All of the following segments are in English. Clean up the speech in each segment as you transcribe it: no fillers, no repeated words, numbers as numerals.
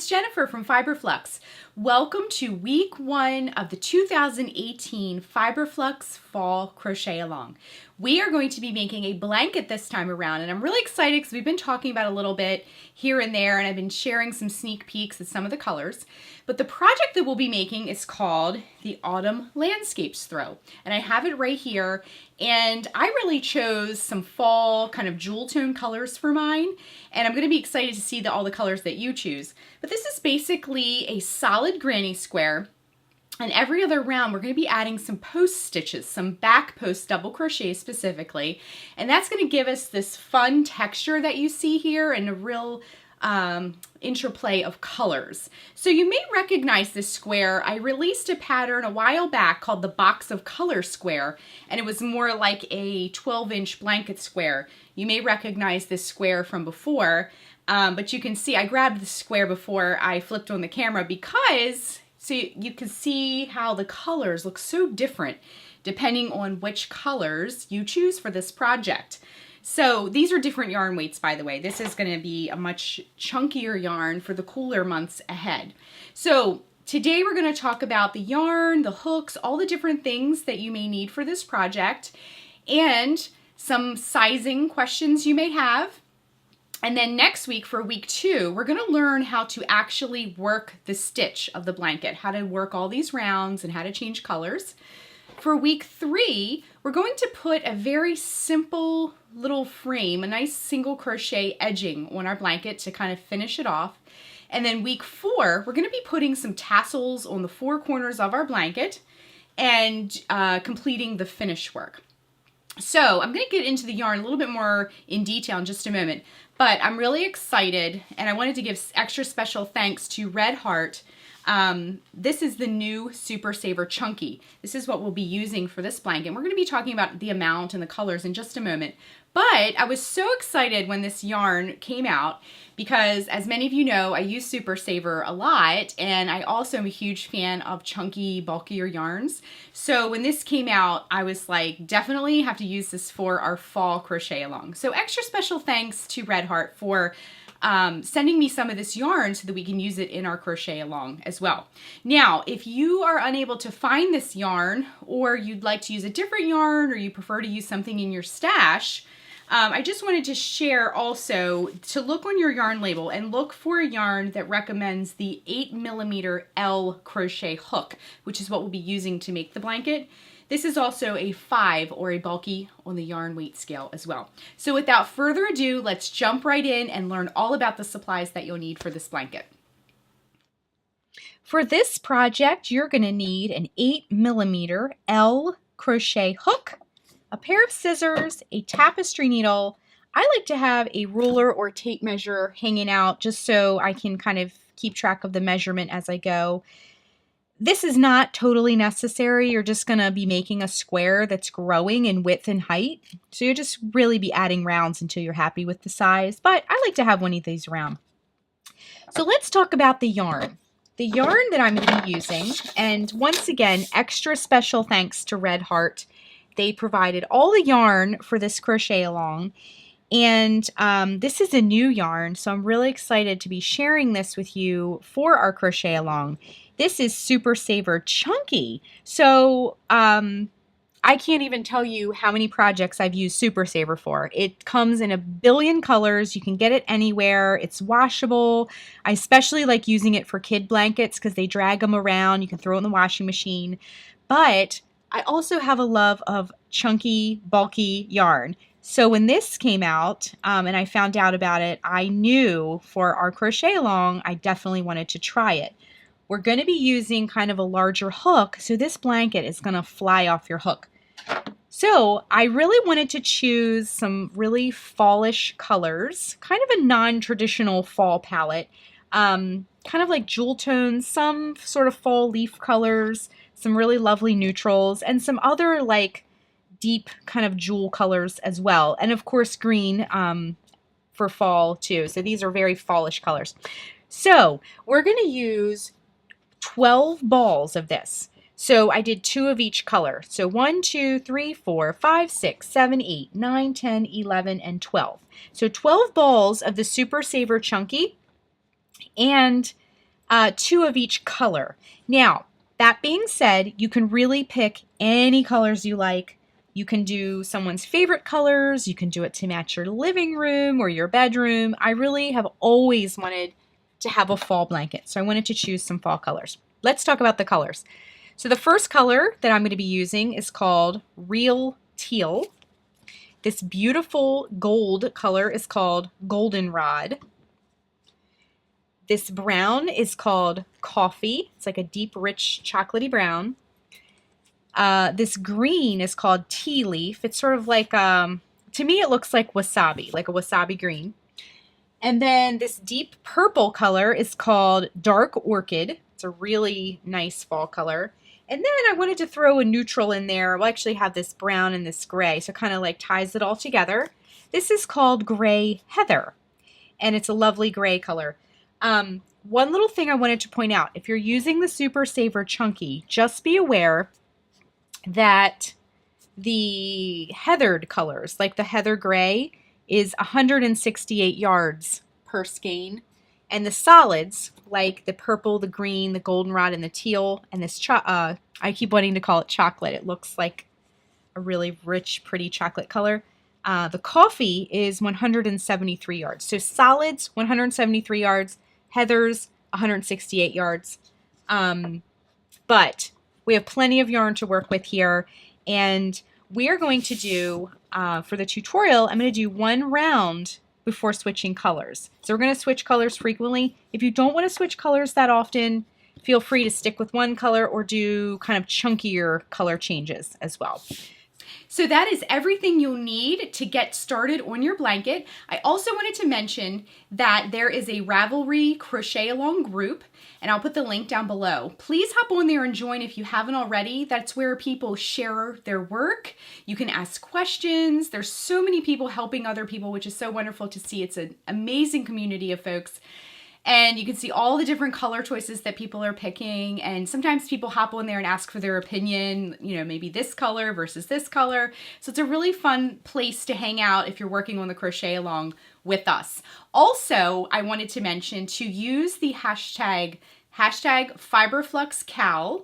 it's Jennifer from Fiber Flux. Welcome to week 1 of the 2018 Fiber Flux Fall Crochet Along. We are going to be making a blanket this time around, and I'm really excited because we've been talking about it a little bit here and there, and I've been sharing some sneak peeks at some of the colors. But the project that we'll be making is called the Autumn Landscapes Throw, and I have it right here. And I really chose some fall kind of jewel tone colors for mine, and I'm going to be excited to see all the colors that you choose. But this is basically a solid granny square, and every other round we're going to be adding some post stitches, some back post double crochet specifically, and that's going to give us this fun texture that you see here and a real interplay of colors. So you may recognize this square. I released a pattern a while back called the Box of Color square, and it was more like a 12-inch blanket square. You may recognize this square from before, but you can see I grabbed the square before I flipped on the camera because so you can see how the colors look so different depending on which colors you choose for this project. So these are different yarn weights, by the way. This is going to be a much chunkier yarn for the cooler months ahead. So today we're going to talk about the yarn, the hooks, all the different things that you may need for this project, and some sizing questions you may have. And then next week for week 2, we're going to learn how to actually work the stitch of the blanket, how to work all these rounds and how to change colors. For week 3, we're going to put a very simple little frame, a nice single crochet edging on our blanket to kind of finish it off. And then week 4, we're going to be putting some tassels on the 4 corners of our blanket and completing the finish work. So I'm going to get into the yarn a little bit more in detail in just a moment, but I'm really excited, and I wanted to give extra special thanks to Red Heart. This is the new Super Saver Chunky. This is what we'll be using for this blanket. We're going to be talking about the amount and the colors in just a moment. But I was so excited when this yarn came out because, as many of you know, I use Super Saver a lot, and I also am a huge fan of chunky, bulkier yarns. So when this came out, I was like, definitely have to use this for our fall crochet along. So extra special thanks to Red Heart for sending me some of this yarn so that we can use it in our crochet along as well. Now, if you are unable to find this yarn, or you'd like to use a different yarn, or you prefer to use something in your stash, I just wanted to share also to look on your yarn label and look for a yarn that recommends the 8mm L crochet hook, which is what we'll be using to make the blanket. This is also a 5 or a bulky on the yarn weight scale as well. So without further ado, let's jump right in and learn all about the supplies that you'll need for this blanket. For this project, you're going to need an 8mm L crochet hook, a pair of scissors, a tapestry needle. I like to have a ruler or tape measure hanging out just so I can kind of keep track of the measurement as I go. This is not totally necessary. You're just going to be making a square that's growing in width and height. So you'll just really be adding rounds until you're happy with the size. But I like to have one of these around. So let's talk about the yarn. The yarn that I'm going to be using, and once again, extra special thanks to Red Heart. They provided all the yarn for this crochet along. And this is a new yarn, so I'm really excited to be sharing this with you for our crochet along. This is Super Saver Chunky. So I can't even tell you how many projects I've used Super Saver for. It comes in a billion colors. You can get it anywhere. It's washable. I especially like using it for kid blankets because they drag them around. You can throw it in the washing machine. But I also have a love of chunky, bulky yarn. So when this came out and I found out about it, I knew for our crochet along, I definitely wanted to try it. We're going to be using kind of a larger hook, so this blanket is going to fly off your hook. So I really wanted to choose some really fallish colors, kind of a non-traditional fall palette, kind of like jewel tones, some sort of fall leaf colors, some really lovely neutrals, and some other like deep kind of jewel colors as well. And of course green for fall too. So these are very fallish colors. So we're going to use 12 balls of this. So I did 2 of each color. So 1, 2, 3, 4, 5, 6, 7, 8, 9, 10, 11, and 12. So 12 balls of the Super Saver Chunky. And two of each color. Now, that being said, you can really pick any colors you like. You can do someone's favorite colors. You can do it to match your living room or your bedroom. I really have always wanted to have a fall blanket, so I wanted to choose some fall colors. Let's talk about the colors. So the first color that I'm going to be using is called Real Teal. This beautiful gold color is called Goldenrod. This brown is called Coffee. It's like a deep, rich, chocolatey brown. This green is called Tea Leaf. It's sort of like, to me, it looks like wasabi, like a wasabi green. And then this deep purple color is called Dark Orchid. It's a really nice fall color. And then I wanted to throw a neutral in there. We'll actually have this brown and this gray, so it kind of like ties it all together. This is called Gray Heather, and it's a lovely gray color. One little thing I wanted to point out, if you're using the Super Saver Chunky, just be aware that the heathered colors, like the heather gray, is 168 yards per skein. And the solids, like the purple, the green, the goldenrod, and the teal, and this, I keep wanting to call it chocolate. It looks like a really rich, pretty chocolate color. The coffee is 173 yards. So solids, 173 yards. Heathers, 168 yards. But we have plenty of yarn to work with here. And we are going to do, for the tutorial, I'm going to do one round before switching colors. So we're going to switch colors frequently. If you don't want to switch colors that often, feel free to stick with one color or do kind of chunkier color changes as well. So that is everything you'll need to get started on your blanket. I also wanted to mention that there is a Ravelry crochet along group, and I'll put the link down below. Please hop on there and join if you haven't already. That's where people share their work. You can ask questions. There's so many people helping other people, which is so wonderful to see. It's an amazing community of folks. And you can see all the different color choices that people are picking. And sometimes people hop on there and ask for their opinion, you know, maybe this color versus this color. So it's a really fun place to hang out if you're working on the crochet along with us. Also, I wanted to mention to use the hashtag Fiber Flux CAL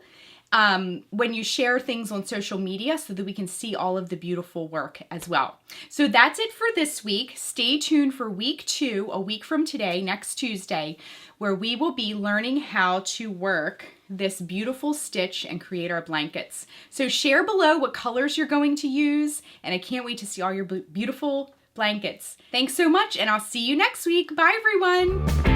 when you share things on social media so that we can see all of the beautiful work as well. So that's it for this week. Stay tuned for week 2, a week from today, next Tuesday, where we will be learning how to work this beautiful stitch and create our blankets. So share below what colors you're going to use, and I can't wait to see all your beautiful blankets. Thanks so much, and I'll see you next week. Bye, everyone.